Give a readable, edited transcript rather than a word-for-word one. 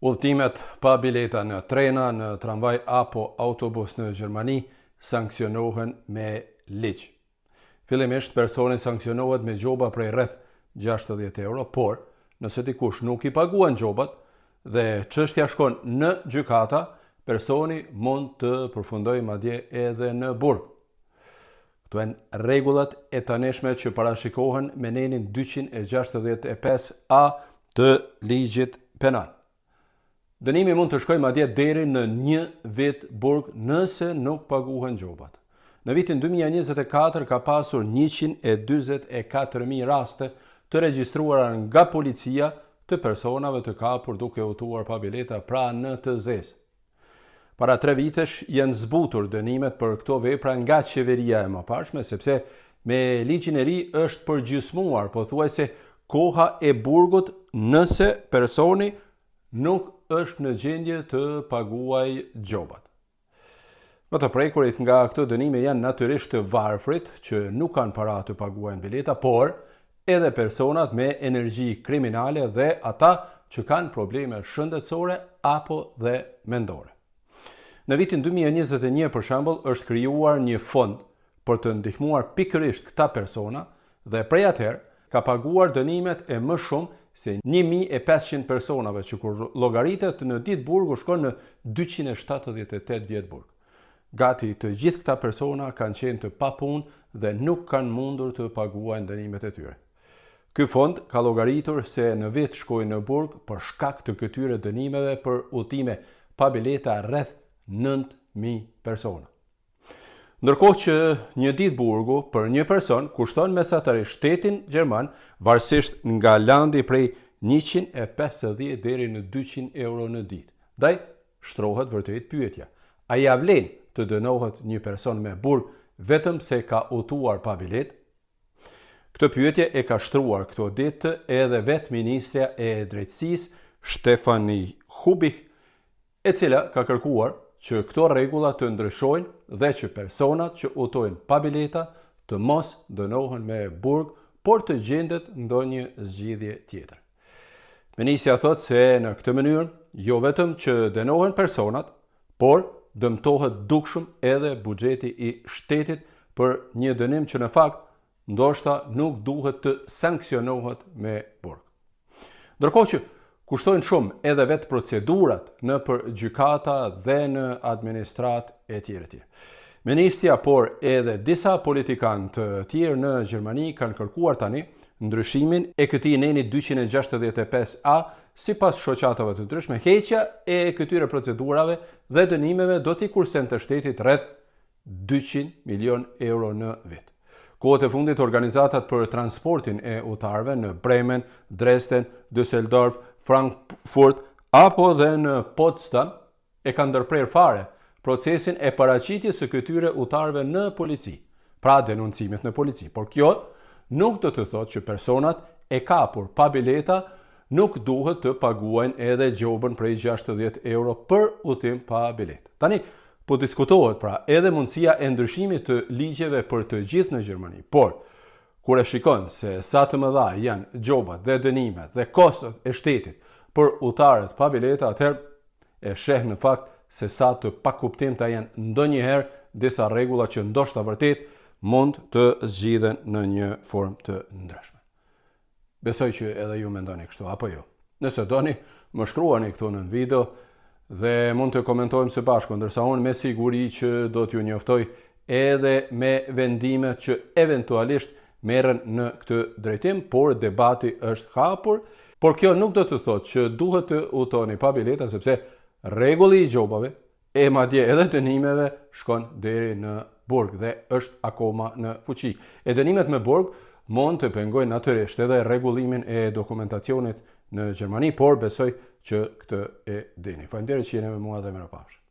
Udhëtimet pa bileta në trena, në tramvaj apo autobus në Gjermani sankcionohen me ligj. Fillimisht personi sankcionohet me gjoba prej rreth 60 euro, por nëse dikush nuk i paguan gjobat dhe çështja shkon në gjykata, personi mund të përfundojë madje edhe në burg. Këto janë rregullat e tanishme që parashikohen me nenin 265A të ligjit penal. Dënimi mund të shkojë madje deri në 1 vit burg nëse nuk paguhen gjobat. Në vitin 2024 ka pasur 144.000 raste të regjistruara nga policia të personave të kapur duke udhëtuar pa bileta, pra në të zezë. Para 3 vitesh janë zbutur dënimet për këto vepra nga qeveria e mëparshme, sepse me ligjin e ri është përgjysmuar pothuajse koha e burgut nëse personi nuk është në gjendje të paguajë gjobat. Më të prekurit nga këto dënime janë natyrisht të varfrit që nuk kanë para të paguajnë bileta, por edhe personat me energji kriminale dhe ata që kanë probleme shëndetësore apo dhe mendore. Në vitin 2021, për shembull, është krijuar një fond për të ndihmuar pikërisht këta persona dhe prej atëherë ka paguar dënimet e më shumë se 1500 personave që kur llogaritet në ditë burgu shkon në 278 vjet burg. Gati të gjithë këta persona kanë qenë të papunë dhe nuk kanë mundur të paguajnë dënimet e tyre. Ky fond ka llogaritur se në vit shkojnë në burg për shkak të këtyre dënimeve për udhëtime pa bileta rreth 9.000 persona. Ndërkohë që një ditë burgu për një person kushton mesatarisht shtetin gjerman varësisht nga landi prej 150 deri në 200 euro në ditë. Ndaj shtrohet vërtet pyetja: a ja vlen të dënohet një person me burg vetëm se ka udhëtuar pa biletë? Këtë pyetje e ka shtruar këto ditë edhe vetë Ministrja e Drejtësisë Stefanie Hubich, e cila ka kërkuar që këto rregulla të ndryshojnë dhe që personat që udhëtojnë pa bileta të mos dënohen me burg, por të gjendet ndonjë zgjidhje tjetër. Ministrja thotë se në këtë mënyrë jo vetëm që dënohen personat, por dëmtohet dukshëm edhe buxheti i shtetit për një dënim që në fakt ndoshta nuk duhet të sankcionohet me burg. Ndërkohë që kushtojnë shumë edhe vetë procedurat në për gjykata dhe në administrat e tjere. Ministrja, por edhe disa politikanë të tjerë në Gjermani kanë kërkuar tani ndryshimin e këtij neni 265A sipas shoqatave të ndryshme. Heqja e këtyre procedurave dhe dënimeve do t'i kursente shtetit rreth 200 milion euro në vit. Kohët e fundit organizatat për transportin e udhëtarëve në Bremen, Dresden, Düsseldorf, Frankfurt apo dhe në Potsdam e kanë ndërprer fare procesin e paraqitjes së këtyre udhëtarëve në polici, pra denuncimet në polici. Por kjo nuk do të thotë që personat e kapur pa bileta nuk duhet të paguajnë edhe gjobën prej 60 euro për udhëtim pa biletë. Tani po diskutohet pra edhe mundësia e ndryshimit të ligjeve për të gjithë në Gjermani, por kur e shikon se sa të mëdha janë gjobat dhe dënimet dhe kostot e shtetit për udhëtarët pa bileta, atëherë e sheh në fakt se sa të pakuptimta janë ndonjëherë disa rregulla që ndoshta vërtet mund të zgjidhen në një formë të ndryshme. Besoj që edhe ju mendoni kështu, apo jo? Nëse doni, më shkruani këtu në video dhe mund të komentojmë së bashku, ndërsa unë me siguri që do t'ju njoftoj edhe me vendimet që eventualisht merren në këtë drejtim, por debati është hapur, por kjo nuk do të thotë që duhet të udhëtoni pa bileta, sepse rregulli i gjobave e madje edhe dënimeve shkon deri në burg dhe është akoma në fuqi. E dënimet me burg mund të pengojnë natyrisht edhe rregullimin e dokumentacionit në Gjermani, por besoj që këtë e dini. Faleminderit që jeni me mua dhe mirupafshim.